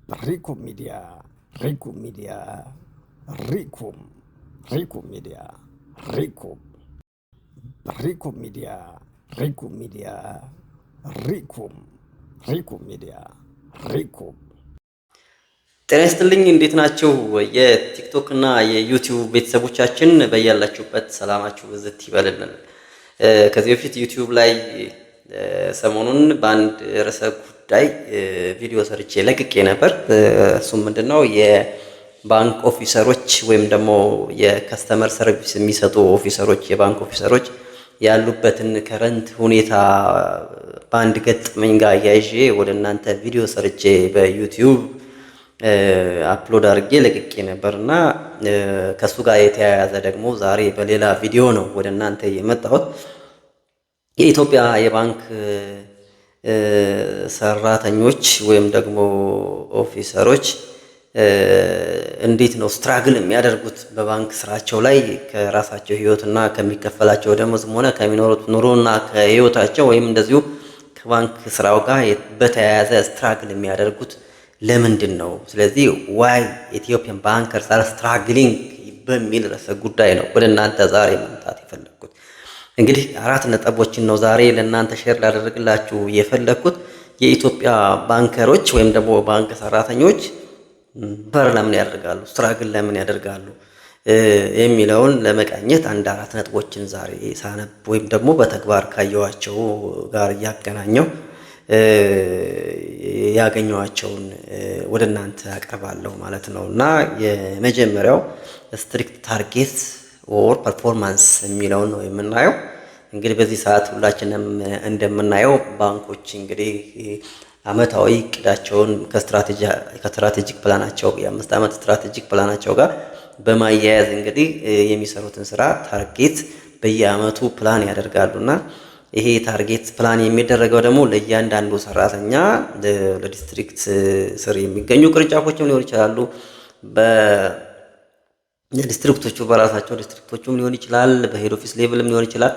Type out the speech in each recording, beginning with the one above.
Rikum Media, Rikum Media, Rikum, Rikum Media, Rikum, Rikum Media, Rikum Media, Rikum, Rikum Media, Rikum። ጤና ይስጥልኝ። እንዴት ናቸው የቲክቶክ እና የዩቲዩብ ቤተሰቦቻችን? በያላችሁበት ሰላማችሁ ብዝት ይበልልን። ከዚህ በፊት ዩቲዩብ ላይ ሰሞኑን በአንድ ርዕሰ ጉዳይ ቪዲዮ ሰርቼ ለቅቄ ነበር። እሱም ምንድነው የባንክ ኦፊሰሮች ወይም ደግሞ የከስተመር ሰርቪስ የሚሰጡ ኦፊሰሮች የባንክ ኦፊሰሮች ያሉበትን ከረንት ሁኔታ በአንድ ገጠመኝ ጋር እያይዤ ወደ እናንተ ቪዲዮ ሰርቼ በዩቲዩብ አፕሎድ አድርጌ ለቅቄ ነበርና ከሱ ጋር የተያያዘ ደግሞ ዛሬ በሌላ ቪዲዮ ነው ወደ እናንተ የመጣሁት። የኢትዮጵያ የባንክ ሰራተኞች ወይም ደግሞ ኦፊሰሮች እንዴት ነው ስትራግል የሚያደርጉት በባንክ ስራቸው ላይ ከራሳቸው ህይወትና ከሚከፈላቸው ደሞዝም ሆነ ከሚኖሩት ኑሮና ከህይወታቸው ወይም እንደዚሁ ከባንክ ስራው ጋር በተያያዘ ስትራግል የሚያደርጉት ለምንድን ነው? ስለዚህ ዋይ ኢትዮጵያን ባንከርስ አር ስትራግሊንግ በሚል ርዕሰ ጉዳይ ነው ወደ እናንተ ዛሬ መምጣት የፈለግኩት። እንግዲህ 4 ነጥቦችን ነው ዛሬ ለእናንተ ሼር ላደርግላችሁ የፈለግኩት። የኢትዮጵያ ባንከሮች ወይም ደግሞ ባንክ ሰራተኞች ፈር ለምን ያደርጋሉ፣ ስትራግል ለምን ያደርጋሉ የሚለውን ለመቃኘት 4 ነጥቦችን ዛሬ ሳነብ ወይም ደግሞ በተግባር ካየኋቸው ጋር እያገናኘው ያገኘኋቸውን ወደ እናንተ አቀርባለሁ ማለት ነው። እና የመጀመሪያው ስትሪክት ታርጌት ኦር ፐርፎርማንስ የሚለውን ነው የምናየው። እንግዲህ በዚህ ሰዓት ሁላችንም እንደምናየው ባንኮች እንግዲህ አመታዊ እቅዳቸውን ከስትራቴጂክ ፕላናቸው የ5 ዓመት ስትራቴጂክ ፕላናቸው ጋር በማያያዝ እንግዲህ የሚሰሩትን ስራ ታርጌት በየአመቱ ፕላን ያደርጋሉና ይሄ ታርጌት ፕላን የሚደረገው ደግሞ ለእያንዳንዱ ሰራተኛ ለዲስትሪክት ስር የሚገኙ ቅርንጫፎችም ሊሆን ይችላሉ፣ በዲስትሪክቶቹ በራሳቸው ዲስትሪክቶቹም ሊሆን ይችላል፣ በሄድ ኦፊስ ሌቭልም ሊሆን ይችላል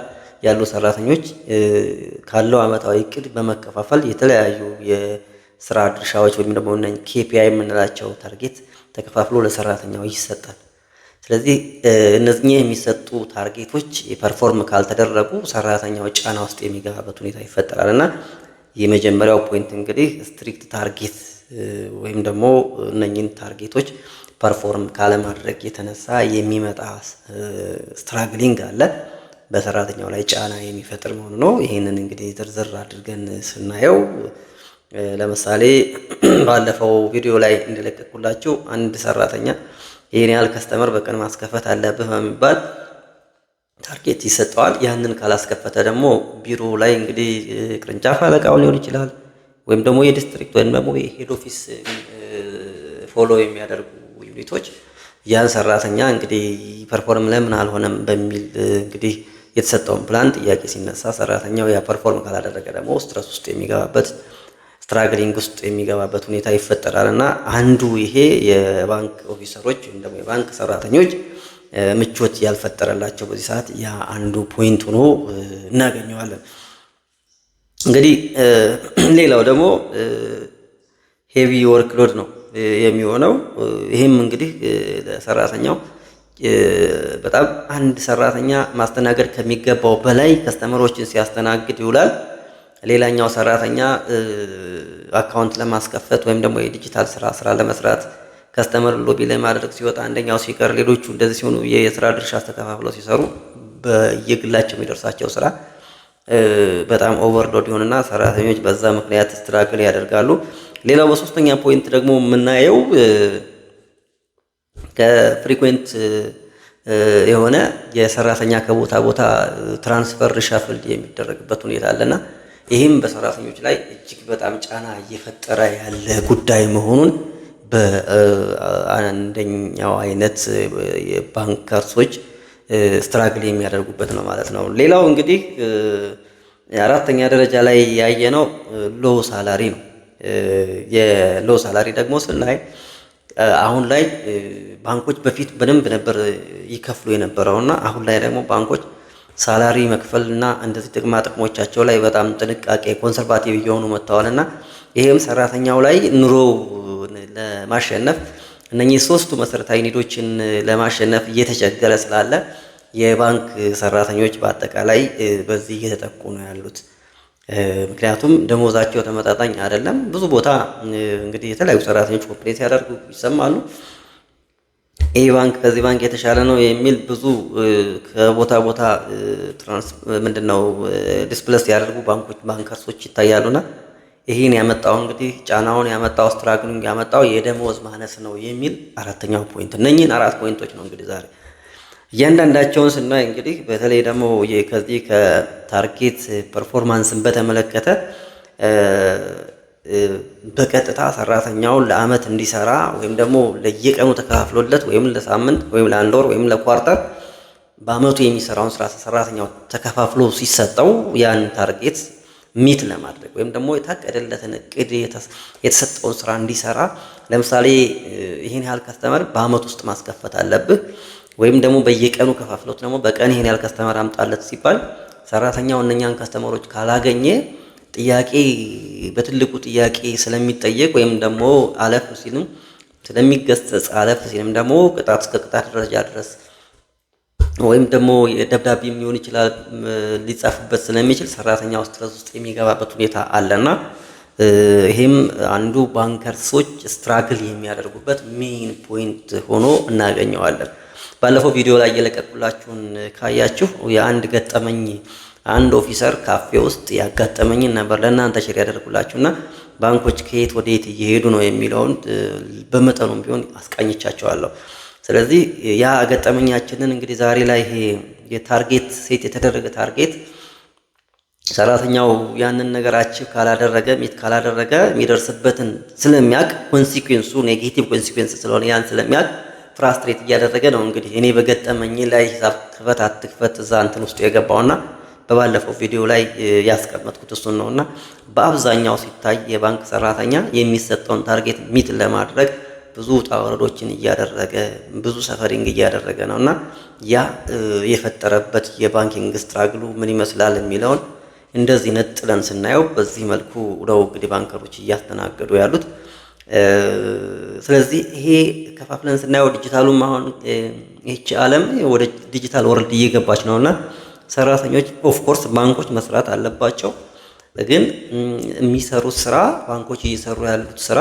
ያሉ ሰራተኞች ካለው አመታዊ እቅድ በመከፋፈል የተለያዩ የስራ ድርሻዎች ወይም ደግሞ ኬፒአይ የምንላቸው ታርጌት ተከፋፍሎ ለሰራተኛው ይሰጣል። ስለዚህ እነዚህ የሚሰጡ ታርጌቶች ፐርፎርም ካልተደረጉ ሰራተኛው ጫና ውስጥ የሚገባበት ሁኔታ ይፈጠራልና የመጀመሪያው ፖይንት እንግዲህ ስትሪክት ታርጌት ወይም ደግሞ እነኚህን ታርጌቶች ፐርፎርም ካለማድረግ የተነሳ የሚመጣ ስትራግሊንግ አለ፣ በሰራተኛው ላይ ጫና የሚፈጥር መሆኑ ነው። ይህንን እንግዲህ ዝርዝር አድርገን ስናየው ለምሳሌ ባለፈው ቪዲዮ ላይ እንደለቀቁላችሁ አንድ ሰራተኛ ይሄን ያህል ከስተመር በቀን ማስከፈት አለብህ በሚባል ታርጌት ይሰጠዋል። ያንን ካላስከፈተ ደግሞ ቢሮ ላይ እንግዲህ ቅርንጫፍ አለቃው ሊሆን ይችላል ወይም ደግሞ የዲስትሪክት ወይም ደግሞ የሄድ ኦፊስ ፎሎ የሚያደርጉ ዩኒቶች ያን ሰራተኛ እንግዲህ ፐርፎርም ለምን አልሆነም በሚል እንግዲህ የተሰጠውን ፕላን ጥያቄ ሲነሳ ሰራተኛው ያ ፐርፎርም ካላደረገ ደግሞ ስትረስ ውስጥ የሚገባበት ስትራግሊንግ ውስጥ የሚገባበት ሁኔታ ይፈጠራል። እና አንዱ ይሄ የባንክ ኦፊሰሮች ወይም ደግሞ የባንክ ሰራተኞች ምቾት ያልፈጠረላቸው በዚህ ሰዓት ያ አንዱ ፖይንት ሆኖ እናገኘዋለን። እንግዲህ ሌላው ደግሞ ሄቪ ወርክ ሎድ ነው የሚሆነው። ይሄም እንግዲህ ለሰራተኛው በጣም አንድ ሰራተኛ ማስተናገድ ከሚገባው በላይ ከስተመሮችን ሲያስተናግድ ይውላል። ሌላኛው ሰራተኛ አካውንት ለማስከፈት ወይም ደግሞ የዲጂታል ስራ ለመስራት ከስተመር ሎቢ ላይ ማድረግ ሲወጣ አንደኛው ሲቀር ሌሎቹ እንደዚህ ሲሆኑ የስራ ድርሻ ተከፋፍለው ሲሰሩ በየግላቸው የሚደርሳቸው ስራ በጣም ኦቨርሎድ ይሆንና ሰራተኞች በዛ ምክንያት ስትራግል ያደርጋሉ። ሌላው በሶስተኛ ፖይንት ደግሞ የምናየው ከፍሪኩዌንት የሆነ የሰራተኛ ከቦታ ቦታ ትራንስፈር ሪሻፍል የሚደረግበት ሁኔታ አለና ይህም በሰራተኞች ላይ እጅግ በጣም ጫና እየፈጠረ ያለ ጉዳይ መሆኑን በአንደኛው አይነት የባንከርሶች ስትራግል የሚያደርጉበት ነው ማለት ነው። ሌላው እንግዲህ 4ኛ ደረጃ ላይ ያየነው ሎ ሳላሪ ነው። የሎ ሳላሪ ደግሞ ስናይ አሁን ላይ ባንኮች በፊት በደንብ ነበር ይከፍሉ የነበረውና አሁን ላይ ደግሞ ባንኮች ሳላሪ መክፈልና እንደዚህ ጥቅማ ጥቅሞቻቸው ላይ በጣም ጥንቃቄ ኮንሰርቫቲቭ እየሆኑ መጥተዋልና ይሄም ሰራተኛው ላይ ኑሮ ለማሸነፍ እነኚህ ሶስቱ መሰረታዊ ኒዶችን ለማሸነፍ እየተቸገረ ስላለ የባንክ ሰራተኞች በአጠቃላይ በዚህ እየተጠቁ ነው ያሉት። ምክንያቱም ደሞዛቸው ተመጣጣኝ አይደለም። ብዙ ቦታ እንግዲህ የተለያዩ ሰራተኞች ኮምፕሌት ሲያደርጉ ይሰማሉ። ይህ ባንክ ከዚህ ባንክ የተሻለ ነው የሚል ብዙ ከቦታ ቦታ ምንድነው ዲስፕለስ ያደርጉ ባንከርሶች ይታያሉና ይህን ያመጣው እንግዲህ ጫናውን ያመጣው ስትራግሊንግ ያመጣው የደሞዝ ማነስ ነው የሚል አራተኛው ፖይንት። እነኚህን 4 ፖይንቶች ነው እንግዲህ ዛሬ እያንዳንዳቸውን ስናይ እንግዲህ በተለይ ደግሞ ከዚህ ከታርጌት ፐርፎርማንስን በተመለከተ በቀጥታ ሰራተኛውን ለአመት እንዲሰራ ወይም ደግሞ ለየቀኑ ተከፋፍሎለት ወይም ለሳምንት ወይም ለአንድ ወር ወይም ለኳርተር በአመቱ የሚሰራውን ስራ ሰራተኛው ተከፋፍሎ ሲሰጠው ያን ታርጌት ሚት ለማድረግ ወይም ደግሞ የታቀደለትን እቅድ የተሰጠውን ስራ እንዲሰራ ለምሳሌ ይሄን ያህል ከስተመር በአመት ውስጥ ማስከፈት አለብህ ወይም ደግሞ በየቀኑ ከፋፍሎት ደግሞ በቀን ይሄን ያህል ከስተመር አምጣለት ሲባል ሰራተኛው እነኛን ከስተመሮች ካላገኘ ጥያቄ በትልቁ ጥያቄ ስለሚጠየቅ ወይም ደግሞ አለፍ ሲልም ስለሚገሰጽ አለፍ ሲልም ደግሞ ቅጣት እስከ ቅጣት ደረጃ ድረስ ወይም ደግሞ የደብዳቤ የሚሆን ይችላል ሊጻፍበት ስለሚችል ሰራተኛው ስትረስ ውስጥ የሚገባበት ሁኔታ አለና ይሄም አንዱ ባንከርሶች ስትራግል የሚያደርጉበት ሜን ፖይንት ሆኖ እናገኘዋለን። ባለፈው ቪዲዮ ላይ እየለቀቁላችሁን ካያችሁ የአንድ ገጠመኝ አንድ ኦፊሰር ካፌ ውስጥ ያጋጠመኝ ነበር ለእናንተ ሼር ያደርጉላችሁና ባንኮች ከየት ወደ የት እየሄዱ ነው የሚለውን በመጠኑም ቢሆን አስቃኝቻቸዋለሁ። ስለዚህ ያ ገጠመኛችንን እንግዲህ ዛሬ ላይ ይሄ የታርጌት ሴት የተደረገ ታርጌት ሰራተኛው ያንን ነገር አቺቭ ካላደረገ ሚት ካላደረገ የሚደርስበትን ስለሚያውቅ ኮንሲኩዌንሱ ኔጌቲቭ ኮንሲኩዌንስ ስለሆነ ያን ስለሚያውቅ ፍራስትሬት እያደረገ ነው። እንግዲህ እኔ በገጠመኝ ላይ ሂሳብ ክፈት አትክፈት እዛ እንትን ውስጥ የገባውና በባለፈው ቪዲዮ ላይ ያስቀመጥኩት እሱን ነውና በአብዛኛው ሲታይ የባንክ ሰራተኛ የሚሰጠውን ታርጌት ሚት ለማድረግ ብዙ ውጣ ወረዶችን እያደረገ ብዙ ሰፈሪንግ እያደረገ ነውና ያ የፈጠረበት የባንኪንግ ስትራግሉ ምን ይመስላል የሚለውን እንደዚህ ነጥለን ስናየው በዚህ መልኩ ነው እንግዲህ ባንከሮች እያስተናገዱ ያሉት። ስለዚህ ይሄ ከፋፍለን ስናየው ዲጂታሉም አሁን ይህች ዓለም ወደ ዲጂታል ወርልድ እየገባች ነውና ሰራተኞች ኦፍ ኮርስ ባንኮች መስራት አለባቸው። ግን የሚሰሩት ስራ ባንኮች እየሰሩ ያሉት ስራ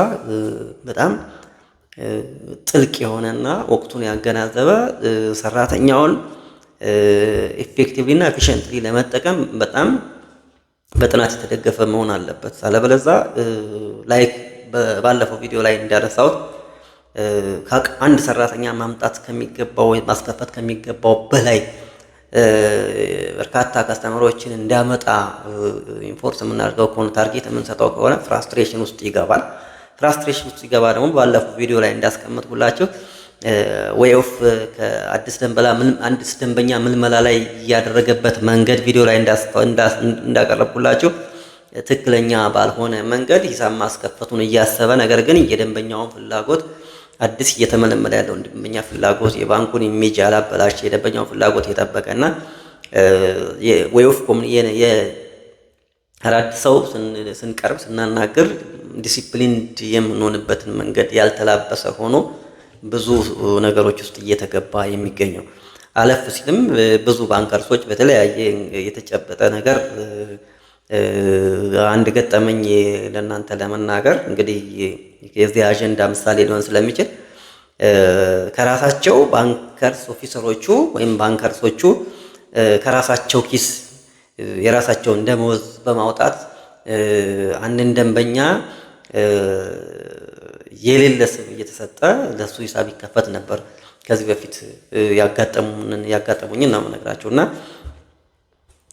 በጣም ጥልቅ የሆነና ወቅቱን ያገናዘበ ሰራተኛውን ኢፌክቲቭሊ እና ኤፊሽንትሊ ለመጠቀም በጣም በጥናት የተደገፈ መሆን አለበት። አለበለዚያ ላይክ ባለፈው ቪዲዮ ላይ እንዳነሳሁት አንድ ሰራተኛ ማምጣት ከሚገባው ወይ ማስከፈት ከሚገባው በላይ በርካታ ከስተመሮችን እንዲያመጣ ኢንፎርስ የምናደርገው ከሆነ ታርጌት የምንሰጠው ከሆነ ፍራስትሬሽን ውስጥ ይገባል። ፍራስትሬሽን ውስጥ ሲገባ ደግሞ ባለፈው ቪዲዮ ላይ እንዳስቀመጥኩላችሁ ዌይ ኦፍ ከአዲስ ደንበኛ ምልመላ ላይ ያደረገበት መንገድ ቪዲዮ ላይ እንዳቀረብኩላችሁ ትክክለኛ ባልሆነ መንገድ ሂሳብ ማስከፈቱን እያሰበ ነገር ግን የደንበኛውን ፍላጎት አዲስ እየተመለመለ ያለው ደንበኛ ፍላጎት የባንኩን ኢሜጅ ያላበላሽ የደንበኛውን ፍላጎት የጠበቀና ዌይ ኦፍ አራት ሰው ስንቀርብ ስናናገር ዲሲፕሊንድ የምንሆንበትን መንገድ ያልተላበሰ ሆኖ ብዙ ነገሮች ውስጥ እየተገባ የሚገኘው አለፍ ሲልም ብዙ ባንከርሶች በተለያየ የተጨበጠ ነገር አንድ ገጠመኝ ለእናንተ ለመናገር እንግዲህ የዚህ አጀንዳ ምሳሌ ሊሆን ስለሚችል ከራሳቸው ባንከርስ ኦፊሰሮቹ ወይም ባንከርሶቹ ከራሳቸው ኪስ የራሳቸውን ደመወዝ በማውጣት አንድን ደንበኛ የሌለ ስም እየተሰጠ ለሱ ሂሳብ ይከፈት ነበር። ከዚህ በፊት ያጋጠሙኝን ነው የምነግራችሁና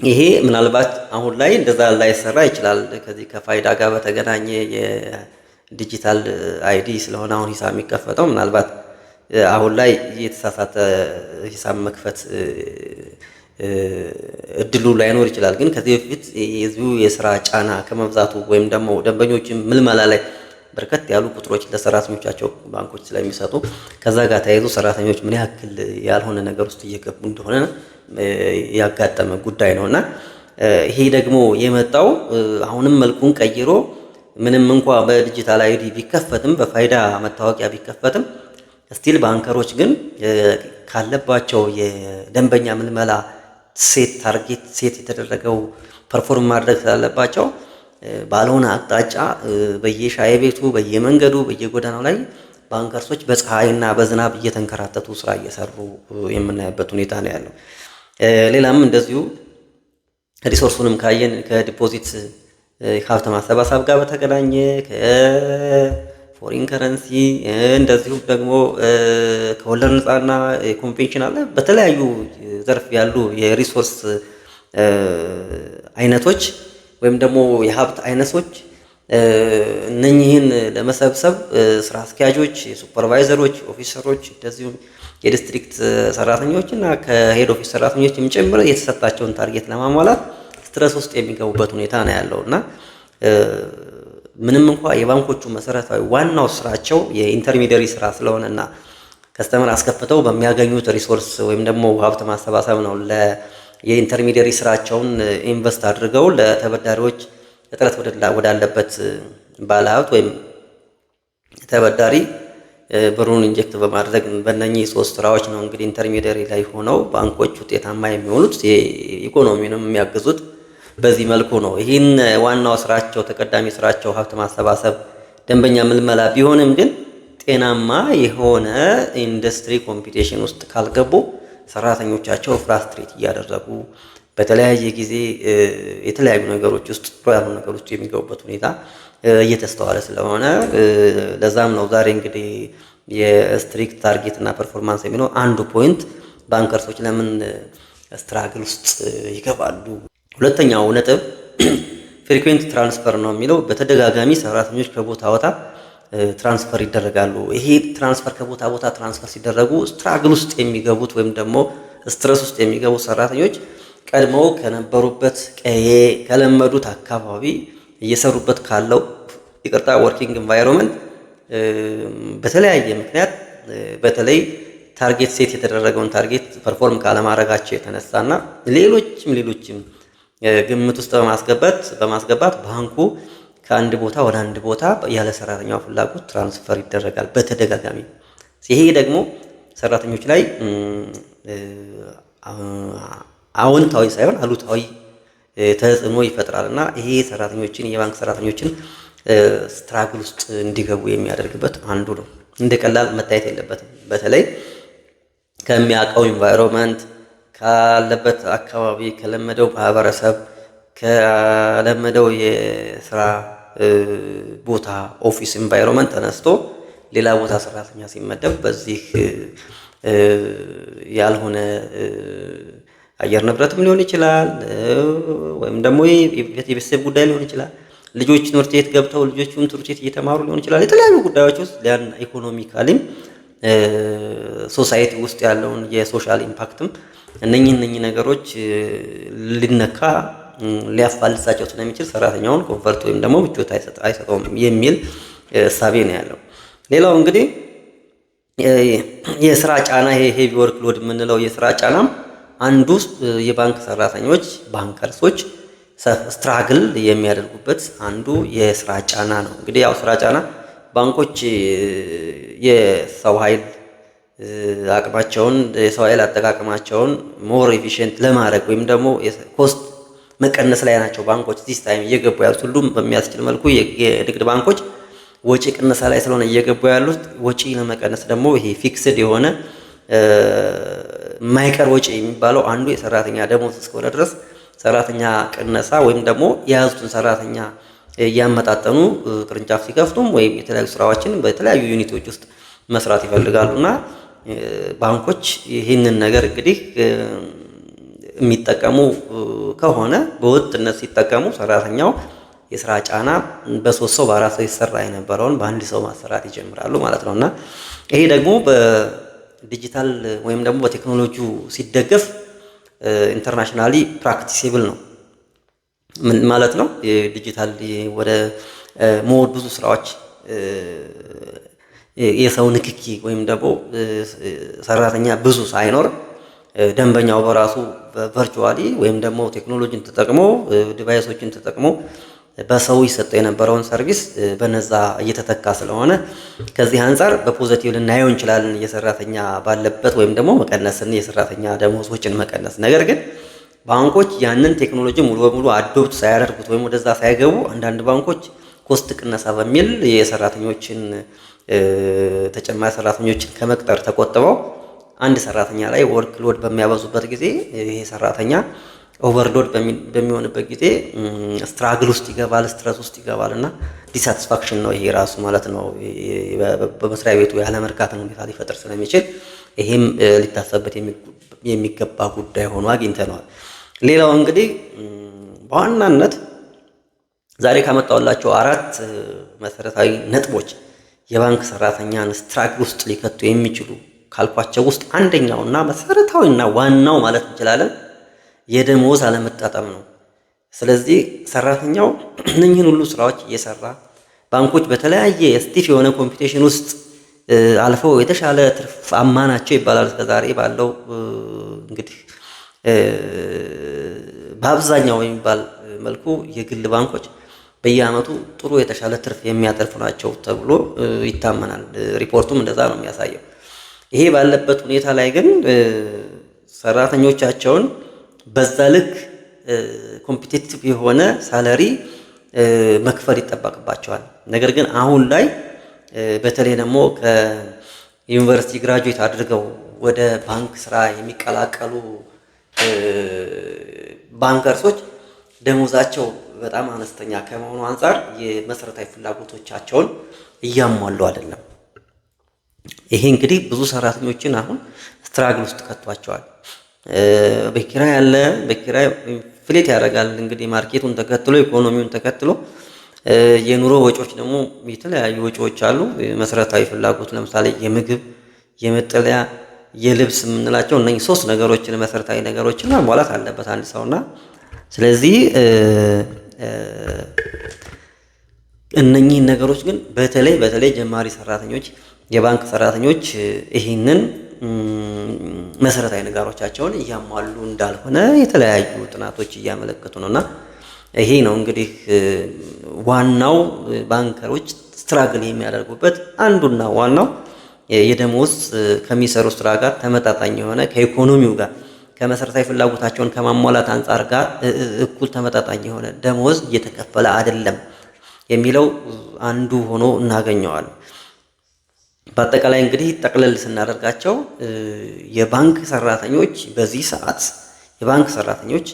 ይሄ ምናልባት አሁን ላይ እንደዛ ላይሰራ ይችላል። ከዚህ ከፋይዳ ጋር በተገናኘ የዲጂታል አይዲ ስለሆነ አሁን ሂሳብ የሚከፈተው ምናልባት አሁን ላይ የተሳሳተ ሂሳብ መክፈት እድሉ ላይኖር ይችላል። ግን ከዚህ በፊት የዚሁ የስራ ጫና ከመብዛቱ ወይም ደግሞ ደንበኞችን ምልመላ ላይ በርከት ያሉ ቁጥሮች ለሰራተኞቻቸው ባንኮች ስለሚሰጡ ከዛ ጋር ተያይዞ ሰራተኞች ምን ያክል ያልሆነ ነገር ውስጥ እየገቡ እንደሆነ ያጋጠመ ጉዳይ ነውና ይሄ ደግሞ የመጣው አሁንም መልኩን ቀይሮ ምንም እንኳ በዲጂታል አይዲ ቢከፈትም በፋይዳ መታወቂያ ቢከፈትም ስቲል ባንከሮች ግን ካለባቸው የደንበኛ ምልመላ ታርጌት ሴት የተደረገው ፐርፎርም ማድረግ ስላለባቸው ባልሆነ አቅጣጫ በየሻይ ቤቱ በየመንገዱ በየጎዳናው ላይ ባንከርሶች በፀሐይና በዝናብ እየተንከራተቱ ስራ እየሰሩ የምናይበት ሁኔታ ነው ያለው። ሌላም እንደዚሁ ሪሶርሱንም ካየን ከዲፖዚት ሀብት ማሰባሰብ ጋር በተገናኘ ከፎሪን ከረንሲ እንደዚሁም ደግሞ ከወለድ ነፃና ኮንቬንሽናል በተለያዩ ዘርፍ ያሉ የሪሶርስ አይነቶች ወይም ደግሞ የሀብት አይነቶች እነኚህን ለመሰብሰብ ስራ አስኪያጆች፣ ሱፐርቫይዘሮች፣ ኦፊሰሮች እንደዚሁም የዲስትሪክት ሰራተኞች እና ከሄድ ኦፊስ ሰራተኞችም ጭምር የተሰጣቸውን ታርጌት ለማሟላት ስትረስ ውስጥ የሚገቡበት ሁኔታ ነው ያለው እና ምንም እንኳ የባንኮቹ መሰረታዊ ዋናው ስራቸው የኢንተርሚዲየሪ ስራ ስለሆነና ከስተመር አስከፍተው በሚያገኙት ሪሶርስ ወይም ደግሞ ሀብት ማሰባሰብ ነው የኢንተርሚዲየሪ ስራቸውን ኢንቨስት አድርገው ለተበዳሪዎች እጥረት ወዳለበት ባለሀብት ወይም ተበዳሪ ብሩን ኢንጀክት በማድረግ በእነኚህ ሶስት ስራዎች ነው እንግዲህ ኢንተርሚዲየሪ ላይ ሆነው ባንኮች ውጤታማ የሚሆኑት ኢኮኖሚንም የሚያግዙት በዚህ መልኩ ነው። ይህን ዋናው ስራቸው ተቀዳሚ ስራቸው ሀብት ማሰባሰብ፣ ደንበኛ ምልመላ ቢሆንም ግን ጤናማ የሆነ ኢንዱስትሪ ኮምፒቲሽን ውስጥ ካልገቡ ሰራተኞቻቸው ፍራስትሬት እያደረጉ በተለያየ ጊዜ የተለያዩ ነገሮች ውስጥ ያሉ ነገሮች የሚገቡበት ሁኔታ እየተስተዋለ ስለሆነ ለዛም ነው ዛሬ እንግዲህ የስትሪክት ታርጌት እና ፐርፎርማንስ የሚለው አንዱ ፖይንት ባንከርሶች ለምን ስትራግል ውስጥ ይገባሉ። ሁለተኛው ነጥብ ፍሪኩዌንት ትራንስፈር ነው የሚለው በተደጋጋሚ ሰራተኞች ከቦታ ቦታ ትራንስፈር ይደረጋሉ። ይሄ ትራንስፈር ከቦታ ቦታ ትራንስፈር ሲደረጉ ስትራግል ውስጥ የሚገቡት ወይም ደግሞ ስትረስ ውስጥ የሚገቡት ሰራተኞች ቀድመው ከነበሩበት ቀዬ ከለመዱት አካባቢ እየሰሩበት ካለው ወርኪንግ ኤንቫይሮንመንት በተለያየ ምክንያት በተለይ ታርጌት ሴት የተደረገውን ታርጌት ፐርፎርም ካለማድረጋቸው የተነሳና ሌሎችም ግምት ውስጥ በማስገባት ባንኩ ከአንድ ቦታ ወደ አንድ ቦታ ያለ ሰራተኛው ፍላጎት ትራንስፈር ይደረጋል በተደጋጋሚ። ይሄ ደግሞ ሰራተኞች ላይ አዎንታዊ ሳይሆን አሉታዊ ተጽዕኖ ይፈጥራል እና ይሄ የባንክ ሰራተኞችን ስትራግል ውስጥ እንዲገቡ የሚያደርግበት አንዱ ነው። እንደ ቀላል መታየት የለበትም። በተለይ ከሚያውቀው ኢንቫይሮንመንት ካለበት አካባቢ ከለመደው ማህበረሰብ ከለመደው የስራ ቦታ ኦፊስ ኢንቫይሮንመንት ተነስቶ ሌላ ቦታ ሰራተኛ ሲመደብ በዚህ ያልሆነ አየር ንብረትም ሊሆን ይችላል ወይም ደግሞ የቤተሰብ ጉዳይ ሊሆን ይችላል። ልጆች ትምህርት ቤት ገብተው ልጆቹን ትምህርት ቤት እየተማሩ ሊሆን ይችላል። የተለያዩ ጉዳዮች ውስጥ ያን ኢኮኖሚካሊም ሶሳይቲ ውስጥ ያለውን የሶሻል ኢምፓክትም እነኚህ ነገሮች ሊነካ ሊያፋልሳቸው ስለሚችል ሰራተኛውን ኮንፈርት ወይም ደግሞ ምቾት አይሰጠውም የሚል እሳቤ ነው ያለው። ሌላው እንግዲህ የስራ ጫና ይሄ ሄቪ ወርክ ሎድ የምንለው የስራ ጫናም አንዱ የባንክ ሰራተኞች ባንከርሶች ስትራግል የሚያደርጉበት አንዱ የስራ ጫና ነው። እንግዲህ ያው ስራ ጫና ባንኮች የሰው ኃይል አቅማቸውን የሰው ኃይል አጠቃቀማቸውን ሞር ኤፊሽንት ለማድረግ ወይም ደግሞ ኮስት መቀነስ ላይ ናቸው ባንኮች ዚስ ታይም እየገቡ ያሉት። ሁሉም በሚያስችል መልኩ የንግድ ባንኮች ወጪ ቅነሳ ላይ ስለሆነ እየገቡ ያሉት። ወጪ ለመቀነስ ደግሞ ይሄ ፊክስድ የሆነ ማይቀር ወጪ የሚባለው አንዱ የሰራተኛ ደሞዝ እስከሆነ ድረስ ሰራተኛ ቅነሳ ወይም ደግሞ የያዙትን ሰራተኛ እያመጣጠኑ ቅርንጫፍ ሲከፍቱም ወይም የተለያዩ ስራዎችን በተለያዩ ዩኒቶች ውስጥ መስራት ይፈልጋሉና ባንኮች ይህንን ነገር እንግዲህ የሚጠቀሙ ከሆነ በወጥነት ሲጠቀሙ ሰራተኛው የስራ ጫና በሶስት ሰው በአራት ሰው ይሰራ የነበረውን በአንድ ሰው ማሰራት ይጀምራሉ ማለት ነውና ይሄ ደግሞ በዲጂታል ወይም ደግሞ በቴክኖሎጂ ሲደገፍ ኢንተርናሽናሊ ፕራክቲሲብል ነው። ምን ማለት ነው? ዲጂታል ወደ ሞድ ብዙ ስራዎች የሰው ንክኪ ወይም ደግሞ ሰራተኛ ብዙ ሳይኖር ደንበኛው በራሱ ቨርቹዋሊ ወይም ደግሞ ቴክኖሎጂን ተጠቅሞ ዲቫይሶችን ተጠቅሞ በሰው ይሰጠው የነበረውን ሰርቪስ በነዛ እየተተካ ስለሆነ ከዚህ አንጻር በፖዚቲቭ ልናየው እንችላለን፣ የሰራተኛ ባለበት ወይም ደግሞ መቀነስን፣ የሰራተኛ ደሞዞችን መቀነስ። ነገር ግን ባንኮች ያንን ቴክኖሎጂ ሙሉ በሙሉ አዶፕት ሳያደርጉት ወይም ወደዛ ሳይገቡ አንዳንድ ባንኮች ኮስት ቅነሳ በሚል የሰራተኞችን ተጨማሪ ሰራተኞችን ከመቅጠር ተቆጥበው አንድ ሰራተኛ ላይ ወርክ ሎድ በሚያበዙበት ጊዜ ይሄ ሰራተኛ ኦቨርሎድ በሚሆንበት ጊዜ ስትራግል ውስጥ ይገባል፣ ስትረስ ውስጥ ይገባል እና ዲሳቲስፋክሽን ነው ይሄ ራሱ ማለት ነው። በመስሪያ ቤቱ ያለመርካትን ሁኔታ ሊፈጥር ስለሚችል ይሄም ሊታሰብበት የሚገባ ጉዳይ ሆኖ አግኝተነዋል። ሌላው እንግዲህ በዋናነት ዛሬ ካመጣሁላቸው 4 መሰረታዊ ነጥቦች የባንክ ሰራተኛን ስትራግል ውስጥ ሊከቱ የሚችሉ ካልኳቸው ውስጥ አንደኛውና መሰረታዊና ዋናው ማለት እንችላለን የደሞዝ አለመጣጣም ነው። ስለዚህ ሰራተኛው እነኚህን ሁሉ ስራዎች እየሰራ ባንኮች በተለያየ ስቲፍ የሆነ ኮምፒቲሽን ውስጥ አልፈው የተሻለ ትርፋማ ናቸው ይባላል። እስከዛሬ ባለው እንግዲህ በአብዛኛው የሚባል መልኩ የግል ባንኮች በየአመቱ ጥሩ የተሻለ ትርፍ የሚያተርፉ ናቸው ተብሎ ይታመናል። ሪፖርቱም እንደዛ ነው የሚያሳየው። ይሄ ባለበት ሁኔታ ላይ ግን ሰራተኞቻቸውን በዛ ልክ ኮምፒቲቲቭ የሆነ ሳለሪ መክፈል ይጠበቅባቸዋል። ነገር ግን አሁን ላይ በተለይ ደግሞ ከዩኒቨርሲቲ ግራጁዌት አድርገው ወደ ባንክ ስራ የሚቀላቀሉ ባንከርሶች ደሞዛቸው በጣም አነስተኛ ከመሆኑ አንጻር የመሰረታዊ ፍላጎቶቻቸውን እያሟሉ አይደለም። ይሄ እንግዲህ ብዙ ሰራተኞችን አሁን ስትራግል ውስጥ ከቷቸዋል። በኪራይ ያለ በኪራይ ፍሌት ያደርጋል። እንግዲህ ማርኬቱን ተከትሎ ኢኮኖሚውን ተከትሎ የኑሮ ወጪዎች ደግሞ የተለያዩ ወጪዎች አሉ። መሰረታዊ ፍላጎት ለምሳሌ የምግብ፣ የመጠለያ፣ የልብስ የምንላቸው እነዚህ 3 ነገሮችን መሰረታዊ ነገሮችን ማሟላት አለበት አንድ ሰውና ስለዚህ እነኚህን ነገሮች ግን በተለይ ጀማሪ ሰራተኞች የባንክ ሰራተኞች ይህንን መሰረታዊ ነገሮቻቸውን እያሟሉ እንዳልሆነ የተለያዩ ጥናቶች እያመለከቱ ነውና ይሄ ነው እንግዲህ ዋናው ባንከሮች ስትራግል የሚያደርጉበት አንዱና ዋናው የደሞዝ ከሚሰሩ ስራ ጋር ተመጣጣኝ የሆነ ከኢኮኖሚው ጋር ከመሰረታዊ ፍላጎታቸውን ከማሟላት አንጻር ጋር እኩል ተመጣጣኝ የሆነ ደሞዝ እየተከፈለ አይደለም የሚለው አንዱ ሆኖ እናገኘዋለን። በአጠቃላይ እንግዲህ ጠቅለል ስናደርጋቸው የባንክ ሰራተኞች በዚህ ሰዓት የባንክ ሰራተኞች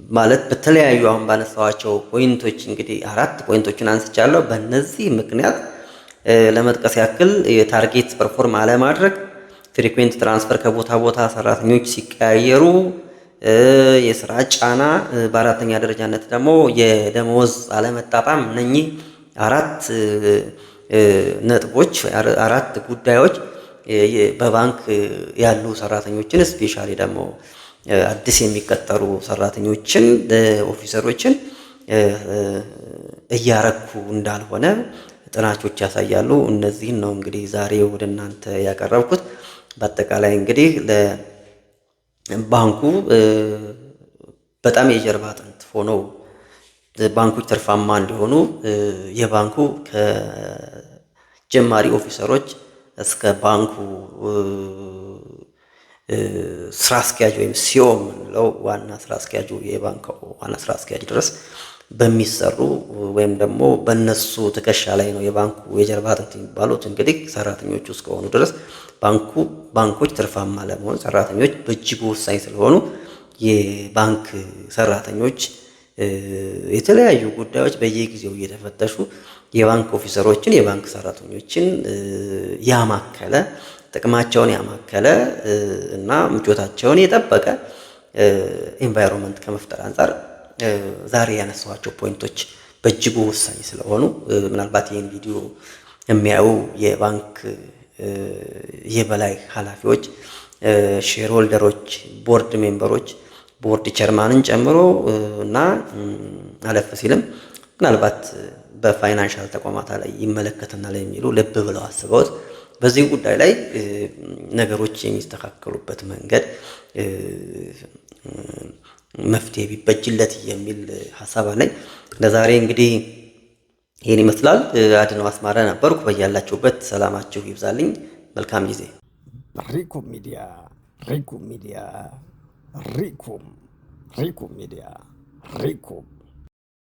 ማለት በተለያዩ አሁን ባነሳዋቸው ፖይንቶች እንግዲህ 4 ፖይንቶችን አንስቻለሁ። በእነዚህ ምክንያት ለመጥቀስ ያክል የታርጌት ፐርፎርም አለማድረግ፣ ፍሪኩዌንት ትራንስፈር ከቦታ ቦታ ሰራተኞች ሲቀያየሩ፣ የስራ ጫና፣ በአራተኛ ደረጃነት ደግሞ የደሞዝ አለመጣጣም። እነኚህ 4 ነጥቦች 4 ጉዳዮች በባንክ ያሉ ሰራተኞችን ስፔሻሊ ደግሞ አዲስ የሚቀጠሩ ሰራተኞችን ኦፊሰሮችን እያረኩ እንዳልሆነ ጥናቶች ያሳያሉ። እነዚህን ነው እንግዲህ ዛሬ ወደ እናንተ ያቀረብኩት። በአጠቃላይ እንግዲህ ለባንኩ በጣም የጀርባ አጥንት ሆኖ ባንኮች ትርፋማ እንዲሆኑ የባንኩ ከጀማሪ ኦፊሰሮች እስከ ባንኩ ስራ አስኪያጅ ወይም ሲኦ የምንለው ዋና ስራ አስኪያጁ የባንኩ ዋና ስራ አስኪያጅ ድረስ በሚሰሩ ወይም ደግሞ በእነሱ ትከሻ ላይ ነው የባንኩ የጀርባ አጥንት የሚባሉት እንግዲህ ሰራተኞቹ እስከሆኑ ድረስ ባንኮች ትርፋማ ለመሆን ሰራተኞች በእጅጉ ወሳኝ ስለሆኑ የባንክ ሰራተኞች የተለያዩ ጉዳዮች በየጊዜው እየተፈተሹ የባንክ ኦፊሰሮችን የባንክ ሰራተኞችን ያማከለ ጥቅማቸውን ያማከለ እና ምቾታቸውን የጠበቀ ኤንቫይሮንመንት ከመፍጠር አንጻር ዛሬ ያነሳኋቸው ፖይንቶች በእጅጉ ወሳኝ ስለሆኑ ምናልባት ይህን ቪዲዮ የሚያዩ የባንክ የበላይ ኃላፊዎች፣ ሼር ሆልደሮች፣ ቦርድ ሜምበሮች፣ ቦርድ ቸርማንን ጨምሮ እና አለፍ ሲልም ምናልባት በፋይናንሻል ተቋማት ላይ ይመለከተናል የሚሉ ልብ ብለው አስበውት በዚህ ጉዳይ ላይ ነገሮች የሚስተካከሉበት መንገድ መፍትሄ ቢበጅለት የሚል ሀሳብ አለኝ። ለዛሬ እንግዲህ ይህን ይመስላል። አድነው አስማረ ነበርኩ። በያላችሁበት ሰላማችሁ ይብዛልኝ። መልካም ጊዜ። ሪኩም ሚዲያ ሪኩም ሚዲያ ሪኩም ሚዲያ ሪኩም